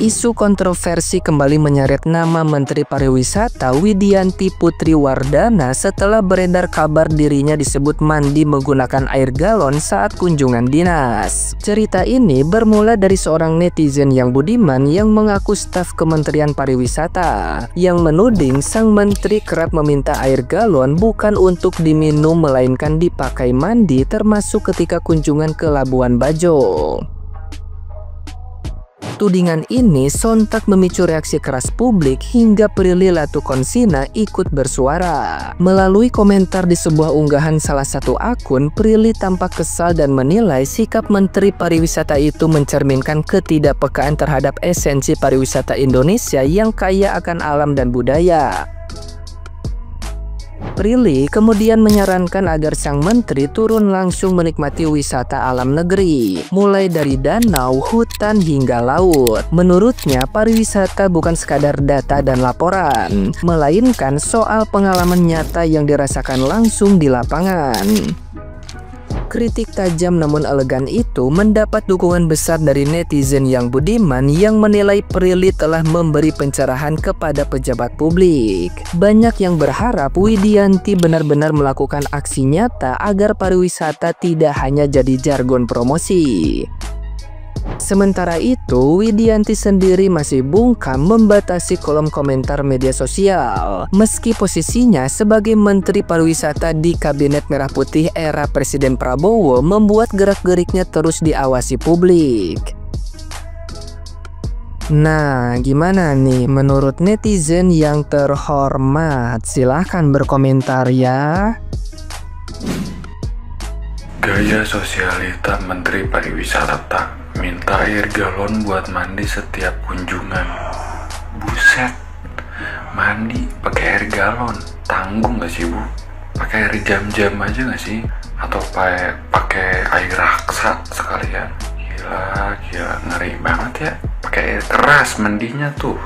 Isu kontroversi kembali menyeret nama Menteri Pariwisata Widianti Putri Wardana setelah beredar kabar dirinya disebut mandi menggunakan air galon saat kunjungan dinas. Cerita ini bermula dari seorang netizen yang budiman yang mengaku staf Kementerian Pariwisata yang menuding sang menteri kerap meminta air galon bukan untuk diminum melainkan dipakai mandi, termasuk ketika kunjungan ke Labuan Bajo. Tudingan ini sontak memicu reaksi keras publik hingga Prilly Latukonsina ikut bersuara. Melalui komentar di sebuah unggahan salah satu akun, Prilly tampak kesal dan menilai sikap Menteri Pariwisata itu mencerminkan ketidakpekaan terhadap esensi pariwisata Indonesia yang kaya akan alam dan budaya. Prilly kemudian menyarankan agar sang menteri turun langsung menikmati wisata alam negeri, mulai dari danau, hutan, hingga laut. Menurutnya, pariwisata bukan sekadar data dan laporan, melainkan soal pengalaman nyata yang dirasakan langsung di lapangan. Kritik tajam namun elegan itu mendapat dukungan besar dari netizen yang budiman yang menilai Prilly telah memberi pencerahan kepada pejabat publik. Banyak yang berharap Widianti benar-benar melakukan aksi nyata agar pariwisata tidak hanya jadi jargon promosi. Sementara itu, Widianti sendiri masih bungkam membatasi kolom komentar media sosial, meski posisinya sebagai Menteri Pariwisata di Kabinet Merah Putih era Presiden Prabowo membuat gerak-geriknya terus diawasi publik. Nah, gimana nih menurut netizen yang terhormat? Silahkan berkomentar ya. Gaya sosialita Menteri Pariwisata minta air galon buat mandi setiap kunjungan. Buset, mandi pakai air galon, tanggung gak sih Bu? Pakai air jam-jam aja gak sih? Atau pakai air raksa sekalian? Gila, ngeri banget ya. Pakai air keras mandinya tuh,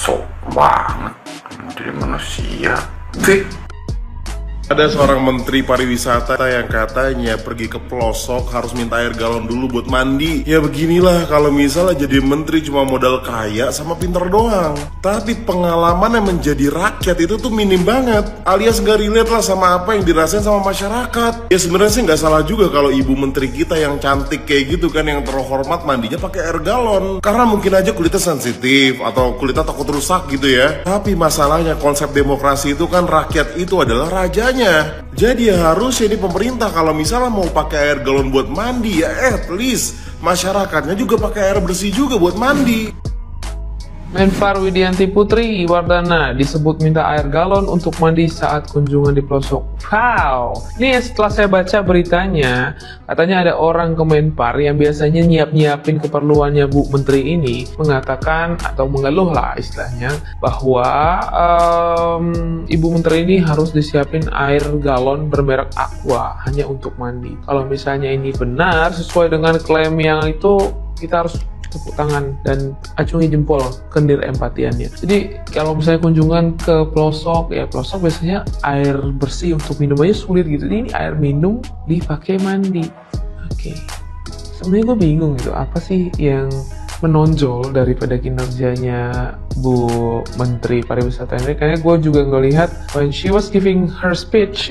sok banget jadi manusia. Ada seorang menteri pariwisata yang katanya pergi ke pelosok harus minta air galon dulu buat mandi. Ya beginilah kalau misalnya jadi menteri cuma modal kaya sama pinter doang, tapi pengalaman yang menjadi rakyat itu tuh minim banget, alias gak relate lah sama apa yang dirasain sama masyarakat. Ya sebenarnya sih nggak salah juga kalau ibu menteri kita yang cantik kayak gitu kan, yang terhormat mandinya pakai air galon, karena mungkin aja kulitnya sensitif atau kulitnya takut rusak gitu ya. Tapi masalahnya konsep demokrasi itu kan rakyat itu adalah raja. Jadi ya harusnya di pemerintah kalau misalnya mau pakai air galon buat mandi, ya at least masyarakatnya juga pakai air bersih juga buat mandi. Menpar Widianti Putri Wardana disebut minta air galon untuk mandi saat kunjungan di pelosok. Wow, ini setelah saya baca beritanya, katanya ada orang ke Menpar yang biasanya nyiapin keperluannya Bu Menteri ini, mengatakan atau mengeluh lah istilahnya, bahwa Ibu Menteri ini harus disiapin air galon bermerek Aqua hanya untuk mandi. Kalau misalnya ini benar sesuai dengan klaim yang itu, kita harus tepuk tangan dan acungi jempol kendir empatiannya. Jadi kalau misalnya kunjungan ke pelosok, ya pelosok biasanya air bersih untuk minum aja sulit gitu. Jadi ini air minum dipakai mandi. Oke. Sebenarnya gue bingung gitu, apa sih yang menonjol daripada kinerjanya Bu Menteri Pariwisata ini? Karena gue juga ngelihat when she was giving her speech,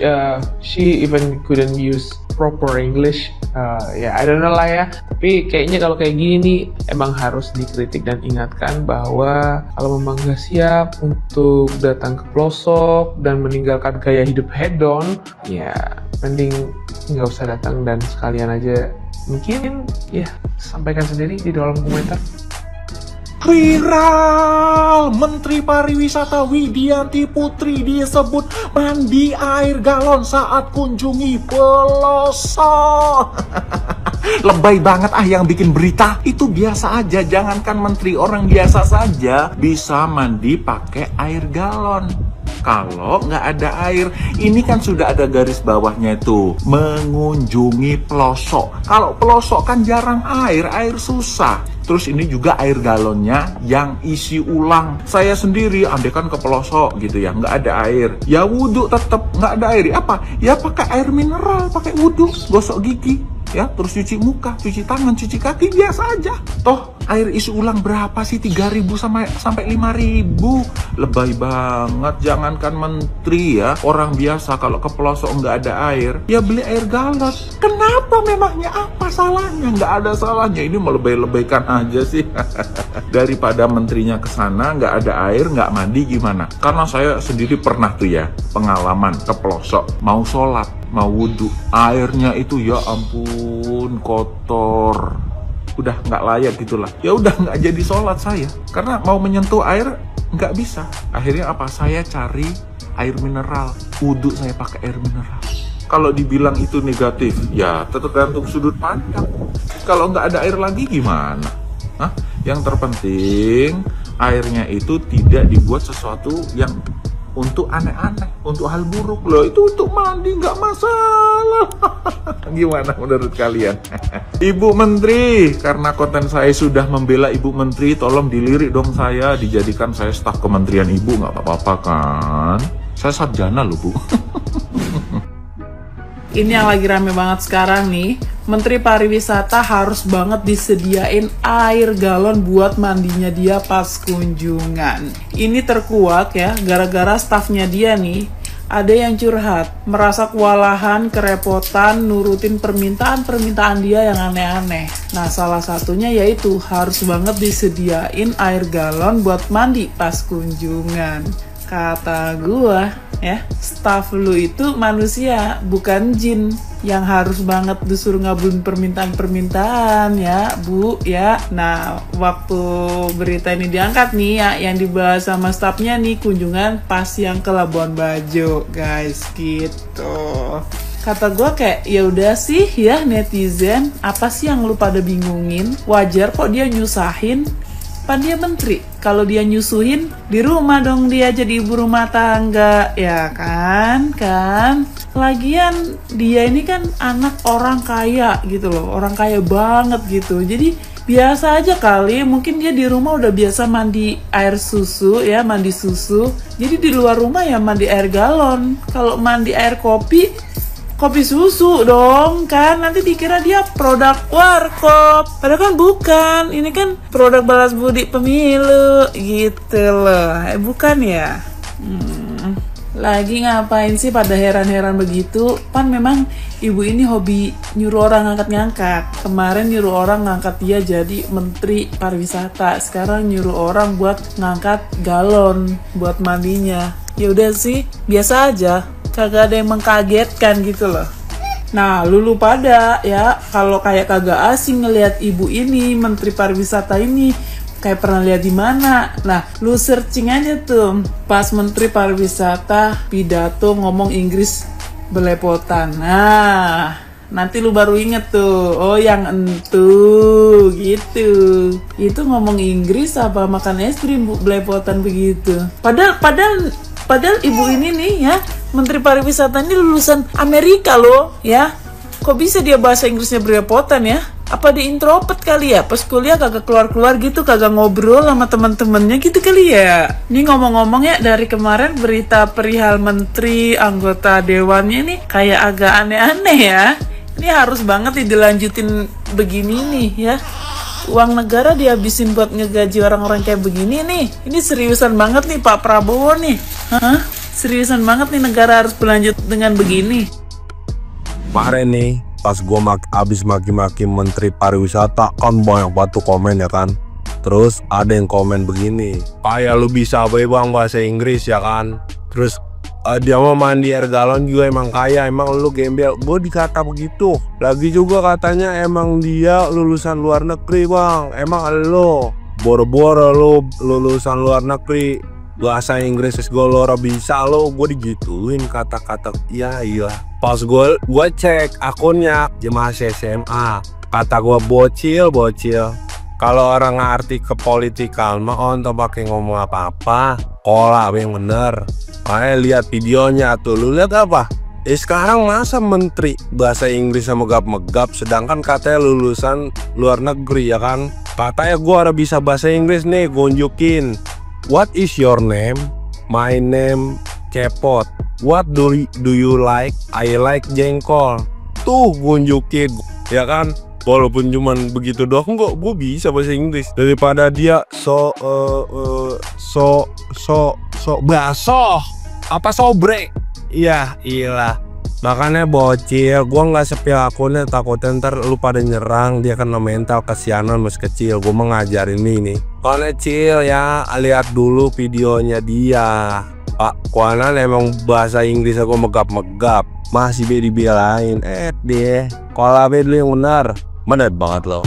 she even couldn't use proper English. Ya I don't know lah ya, tapi kayaknya kalau kayak gini nih emang harus dikritik dan ingatkan bahwa kalau memang gak siap untuk datang ke pelosok dan meninggalkan gaya hidup hedon, ya mending nggak usah datang dan sekalian aja mungkin ya sampaikan sendiri di dalam komentar. Viral, Menteri Pariwisata Widianti Putri disebut mandi air galon saat kunjungi pelosok. Lebay banget yang bikin berita. Itu biasa aja, jangankan menteri, orang biasa saja bisa mandi pakai air galon. Kalau nggak ada air, ini kan sudah ada garis bawahnya itu, mengunjungi pelosok. Kalau pelosok kan jarang air susah. Terus ini juga air galonnya yang isi ulang. Saya sendiri andekan ke pelosok gitu ya, nggak ada air, ya wudhu tetap nggak ada air. Apa? Ya pakai air mineral, pakai wudhu, gosok gigi. ya, terus cuci muka, cuci tangan, cuci kaki, biasa aja. Toh air isi ulang berapa sih? 3.000 sampai 5.000. Lebay banget. Jangankan menteri ya, orang biasa kalau ke pelosok nggak ada air, ya beli air galon. Kenapa memangnya? Apa salahnya? Nggak ada salahnya. Ini melebay-lebaykan aja sih. Daripada menterinya ke sana nggak ada air, nggak mandi, gimana? Karena saya sendiri pernah tuh ya pengalaman ke pelosok, mau sholat, mau wudhu, airnya itu ya ampun kotor, udah nggak layak gitulah. Ya udah nggak jadi sholat saya, karena mau menyentuh air nggak bisa. Akhirnya apa? Saya cari air mineral, wudhu saya pakai air mineral. Kalau dibilang itu negatif, ya tergantung sudut pandang. Kalau nggak ada air lagi gimana? Hah? Yang terpenting airnya itu tidak dibuat sesuatu yang untuk aneh-aneh, untuk hal buruk. Loh, itu untuk mandi nggak masalah. Gimana menurut kalian? Ibu Menteri, karena konten saya sudah membela Ibu Menteri, tolong dilirik dong saya, dijadikan saya staf kementerian Ibu, nggak apa-apa kan? Saya sarjana loh, Bu. Ini yang lagi rame banget sekarang nih, Menteri Pariwisata harus banget disediain air galon buat mandinya dia pas kunjungan. Ini terkuak ya, gara-gara stafnya dia nih, ada yang curhat, merasa kewalahan, kerepotan, nurutin permintaan dia yang aneh-aneh. Nah, salah satunya yaitu harus banget disediain air galon buat mandi pas kunjungan. Kata gua ya, staff lu itu manusia, bukan jin yang harus banget disuruh ngabulin permintaan ya, Bu ya. Nah, waktu berita ini diangkat nih ya, yang dibahas sama staffnya nih kunjungan pas yang ke Labuan Bajo, guys, gitu. Kata gua kayak, ya udah sih ya netizen, apa sih yang lu pada bingungin? Wajar kok dia nyusahin. Pan dia menteri, kalau dia nyusuhin di rumah dong dia jadi ibu rumah tangga, ya kan? Lagian dia ini kan anak orang kaya gitu loh, orang kaya banget gitu. Jadi biasa aja kali, mungkin dia di rumah udah biasa mandi air susu ya, mandi susu. Jadi di luar rumah ya mandi air galon. Kalau mandi air kopi susu dong kan, nanti dikira dia produk warkop, padahal kan bukan, ini kan produk balas budi pemilu gitu loh, bukan ya. Lagi ngapain sih pada heran-heran begitu? Pan memang ibu ini hobi nyuruh orang ngangkat-ngangkat. Kemarin nyuruh orang ngangkat dia jadi Menteri Pariwisata, sekarang nyuruh orang buat ngangkat galon buat mandinya. Ya udah sih, biasa aja. Kagak ada yang mengkagetkan gitu loh. Nah, lu pada ya, kalau kayak kagak asing ngelihat ibu ini, Menteri Pariwisata ini, kayak pernah lihat di mana. Nah, lu searching aja tuh, pas Menteri Pariwisata pidato ngomong Inggris belepotan. Nah, nanti lu baru inget tuh, oh yang entu gitu. Itu ngomong Inggris apa makan es krim belepotan begitu. Padahal ibu ini nih ya, Menteri Pariwisata ini lulusan Amerika loh ya. Kok bisa dia bahasa Inggrisnya belepotan ya? Apa di introvert kali ya? Pas kuliah kagak keluar-keluar gitu, kagak ngobrol sama teman-temannya gitu kali ya. Ini ngomong-ngomong ya, dari kemarin berita perihal menteri, anggota dewannya nih kayak agak aneh-aneh ya. Ini harus banget nih dilanjutin begini nih ya. Uang negara dihabisin buat ngegaji orang-orang kayak begini nih. Ini seriusan banget nih Pak Prabowo nih. Hah? Seriusan banget nih negara harus berlanjut dengan begini. Kemarin nih, pas gue abis maki-maki Menteri Pariwisata, kan banyak banget tuh komen ya kan. Terus ada yang komen begini, kayak lu bisa bang bahasa Inggris ya kan. Terus dia mau mandi air galon juga emang kaya, emang lu gembel. Gue dikata begitu. Lagi juga katanya emang dia lulusan luar negeri bang. Emang lo boro-boro lu lulusan luar negeri, bahasa Inggris gue lora bisa lo. Gue digituin kata-kata. Iya. Pas gue cek akunnya jemaah SMA, kata gue bocil. Kalau orang ngerti ke politikal mah untuk pakai ngomong apa-apa, kola yang bener. Makanya lihat videonya tuh, lu lihat apa? Sekarang masa menteri bahasa Inggris sama megap-megap, sedangkan katanya lulusan luar negeri ya kan? Katanya gue udah bisa bahasa Inggris nih, gunjukin. What is your name? My name Cepot. What do you like? I like jengkol. Tuh gunjukin. ya kan? Walaupun cuman begitu doang kok gue bisa bahasa Inggris daripada dia basoh apa sobrek. Iya iyalah. Makanya bocil, gue nggak sepi akunnya, takutnya ntar lu pada nyerang, dia kena mental, kesianan masih kecil. Gue mengajarin ini. Soalnya Cil ya, lihat dulu videonya dia. Pak Kuanan emang bahasa Inggris aku megap-megap, masih dibelain. Deh, kalau dulu yang benar banget loh.